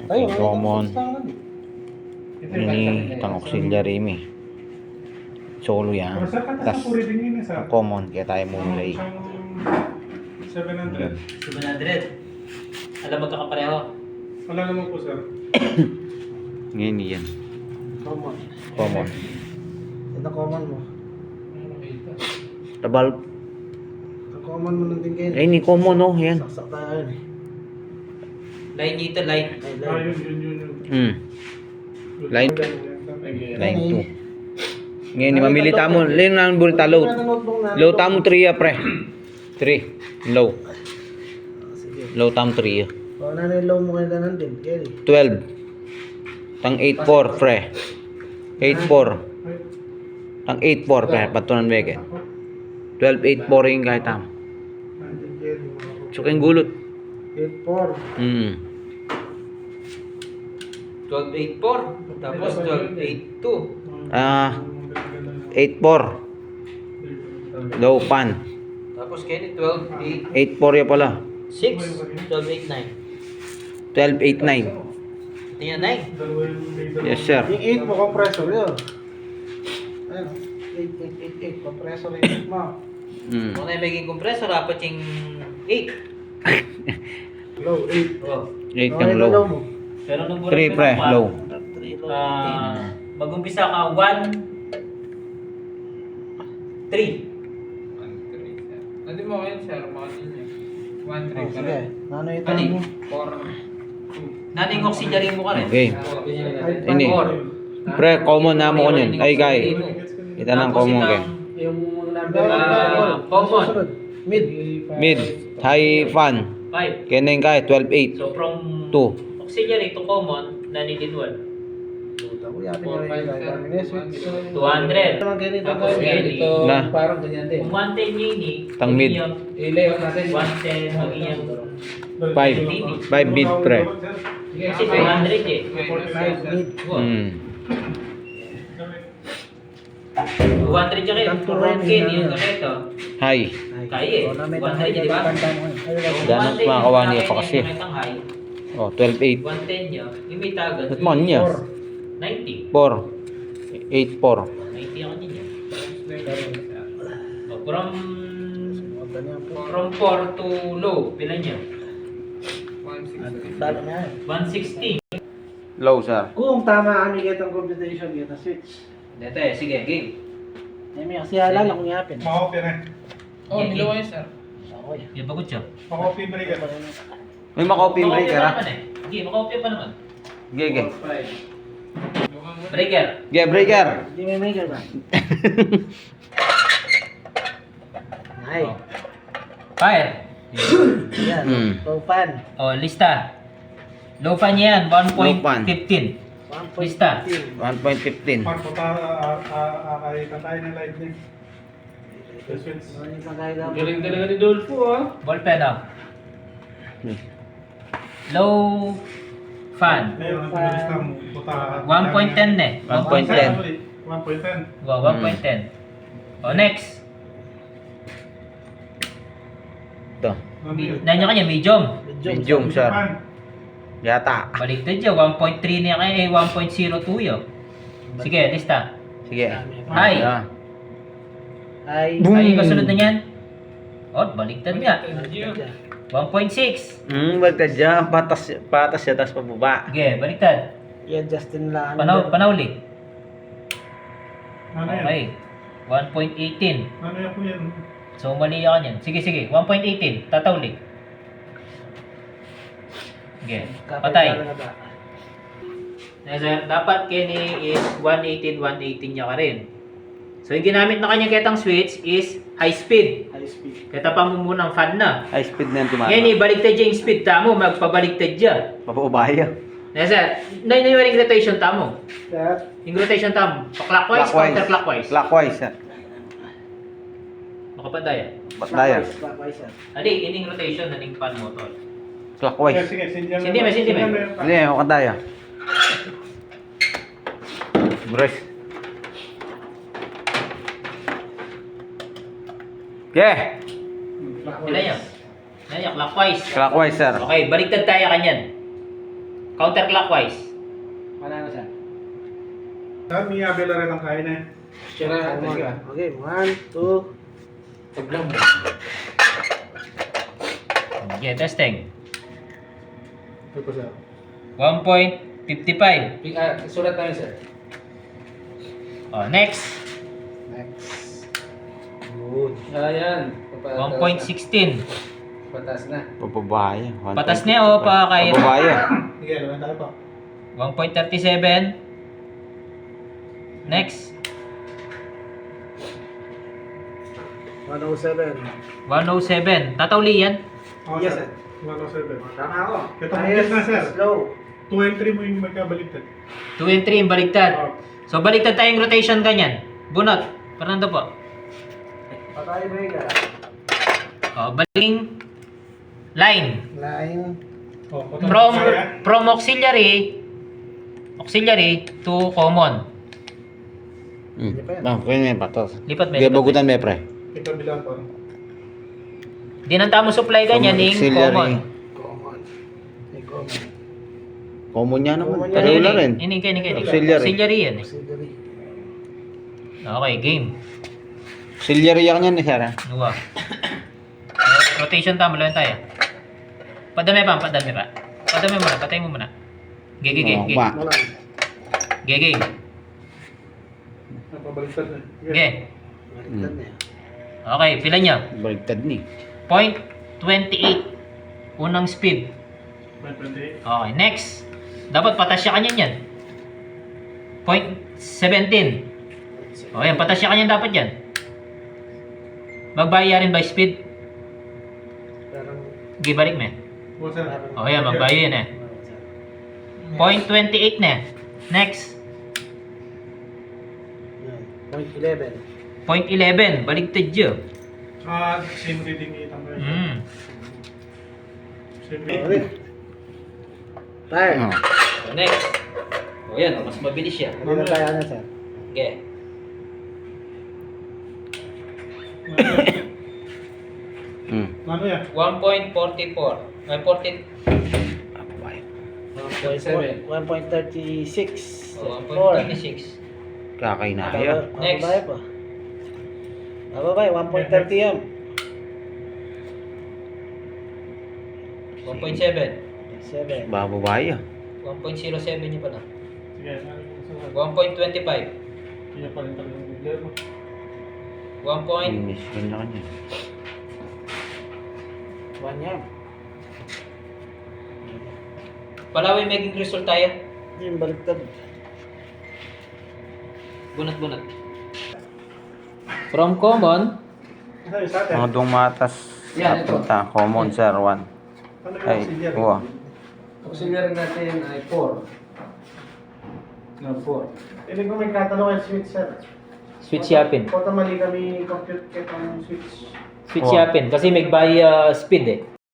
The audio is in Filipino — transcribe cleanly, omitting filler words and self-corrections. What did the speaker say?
common. Ini tang auxiliary mi. Solo yan. Tas ang common kaya tayo mumulay. 700. 700. Alam magkakapareho. Wala naman po, sir. Ngayon yan. Common. Common. Ito common mo. Tabal. Ang common mo ng tingin. Eh, ni common no. Yan. Saksak tayo yun eh. Line dito, line. Hmm. Line. Line 2. Ngayon, mamili tamo. Line na ang bulita low. Low tamo 3 ya, pre. 3. Low. Sige. Low tamo 3 ya. O, nanay low mo kayo na din, Kelly. 12. Tang 8-4, pre. 8-4. Tang 8-4, pre. Patunan beke. 12-8-4 yung kahit tamo. Suking gulot. 8-4. Hmm. 1284. Tapos 1282. 8-4. Low pan. Tapos Kenny 128. 8-4 ya pala. 6. 1289. 12-8-9. Tingnan 9. Yes, sir. Yung 8 mo, compressor yun. Ayun. 8, compressor yung 8 mo. Hmm. Kung na maging compressor, dapat yung 8. Low, 8. Oh. 8 yung low. mo. Pero nung 3 pre, low. 3 low. Mag-umpisa ka 1, 3. Hindi mo kayo, sir. Mga ninyo. 1, 3, Sige. Nano ito Ano mo? 4, Naning auxiliary mo ka rin. Okay. Ini. Pre, common na mo ko yun. Ay, guy. Kita ng common kay. Yung number. Common. Susunod. Mid. Mid. High fan. 5. Kaya na yung kay. 12-8. So from 2. auxiliary to common, nanilidwal. Puta ko, yapin nyo rin yung dami na switch. 200. Naman ganito. Tapos Kelly. Na. parang ganyan din. Kung 110 yun eh. Tang mid. I-layout natin. 110 maging 5. 5 mid, pre. Kasi 200 eh. 5 mid. Hmm. 200 siya kayo. Kung 1K, yung ganito. High. Kaya eh. 100 di ba? Ganun mga kawani pa kasi. Oh, 12-8. 110 niya. Yung may tagat. At man niya. 90. 4. 8-4. 90 ako niya. Oh, from 4 to low, pila niya? 160. Dalo na yan. 160. Low, sir. Kung tama kami kitang computation, kita switch. Dito eh, sige, game. May kasi halala kung yapin. Makopya na. Oh, nilaw kayo, sir. Ako yan. Yung bagot siya. Makopya ba rin? May makopy breaker, ha? Sige, makopya pa naman. Gege. Breaker. Ge, breaker. Hindi may maker ba? Ay. Oh. Fire. Yan. Hmm. Low pan. Oh, lista. Low fan yan, Low fan. 1.15. 1.15. Lista. 1.15. Marco, kakakita tayo ng live niya. Ano yung pagkailangan? Galing talaga ni Dolfo, ah. Ball pen ah. Low fan. Ngayon, ang tulis lang. 1.10 eh. 1.10. 1.10. Wow, 1.10. Oh, next. Ito. Nanyo kanya, medium. Medium, sir. Yata. Baliktad siya, 1.3 niya kaya, 1.02 yun. Sige, lista. Sige. High. Ah. Ay. Boom. Ay, kasunod na yan. Oh, baliktad nga. 1.6. Bagtad dyan. Patas siya, tapos pababa. Sige, baliktad. I-adjust din lang. Panawli. Ano yan? Okay. 1.18. Ano yan po yan? So, mali ako niyan. Sige, sige. 1.18. Tatawli. Sige. Patay. Sir, dapat Kenny is 118, 118 niya ka rin. So, yung ginamit na kanya ketang switch is high speed. High speed. Kita pa mo munang fan na. High speed na yung tumata. Ngayon, ibaliktad dyan yung speed tamo, magpabaliktad dyan. Papaubaya. Sir, na yung rotation tamo. Sir. Yung rotation tamo, clockwise, counterclockwise. Clockwise, sir. Makapadaya. Ba't daya? Clockwise, sir. Ali, ining rotation, ining fan motor. Clockwise. Sige, sindihan Sindi mo, sindi mo. Hindi, ako daya. Brace. Okay. Ilan yan? Ilan yan? Clockwise. Clockwise, sir. Okay, baliktad tayo kanyan. Counterclockwise. Wala na siya. May abela rin ang kain eh. Okay, 1, 2. Okay, testing. Ito po sir. 1.55. Sulat tayo, sir. Oh, next. Next. Good. Ayan. 1.16. Patas na. Papabaya. Patas niya o pa kaya? Papabaya. Sige, naman tayo po. 1.37. Next. 107. 107. Tatauli yan. Oh, Yes, sir. 107. Tama ako. Ito ang yes na, sir. Slow. 2 and 3 mo yung magkabaliktad. 2 and 3 yung baliktad. Oh. So baliktad tayong rotation kanyan. Bunot. Fernando po. Patay breaker. Oh, baling line. Line. Oh, From auxiliary to common. Pwede may patos. Lipat Hindi bagutan may pre. Ito bilang po. Dinanta mo supply ganyan ning common. Common. May common. Common niya naman. Common Pareho na rin. Ini. Auxiliary. Auxiliary yan eh. Auxiliary. Okay, game. Auxiliary yan yan, sir. Nuwa. Rotation tama lang tayo. Padami pa. Padami muna, patay mo muna. Gege. Wala. Gege. Napabaliktad na. Ge. Baliktad na yan. Okay, pila niya. Baliktad ni. 0.28. Unang speed. 128. Okay, next. Dapat patas siya kanyan yan. 0.17. O yan, patas siya kanyan dapat yan. Magbaya rin by speed. Parang... Gibalik mo. Oh, sir. O yan, magbaya yan eh. 0.28 na. Next. Yan. 0.11. 0.11. Baligtad yun. Same reading itang kayo. Same Okay. reading. Tayo. O, next. O yan, mas mabilis siya. Hindi na tayo na, sir. Okay. Ano yan? 1.44. May 14. 1.36. 1.36. Kakay na kaya. Next. Bababay pa. Bababay, 1.30 yan. 1.7. 7. Bababaya. 1.07 niya pa na. Sige, ano yung susunod? 1.25. Hindi pa rin talagang problema. 1 point. Inis kanya kanya. 1 yan. Palaway maging result tayo. Yung baliktad. Bunot. From common. Ano yung sa atin? Mga dumatas. Yan, ito. Punta. Common, sir. 1. Ano yung Ay, auxiliary? uwa. Auxiliary natin ay 4. No, 4. Hindi ko may katalog ang switch, sir. Switch yapin. Kota mali kami compute kit ang switch. Switch yapin. Kasi may by speed eh.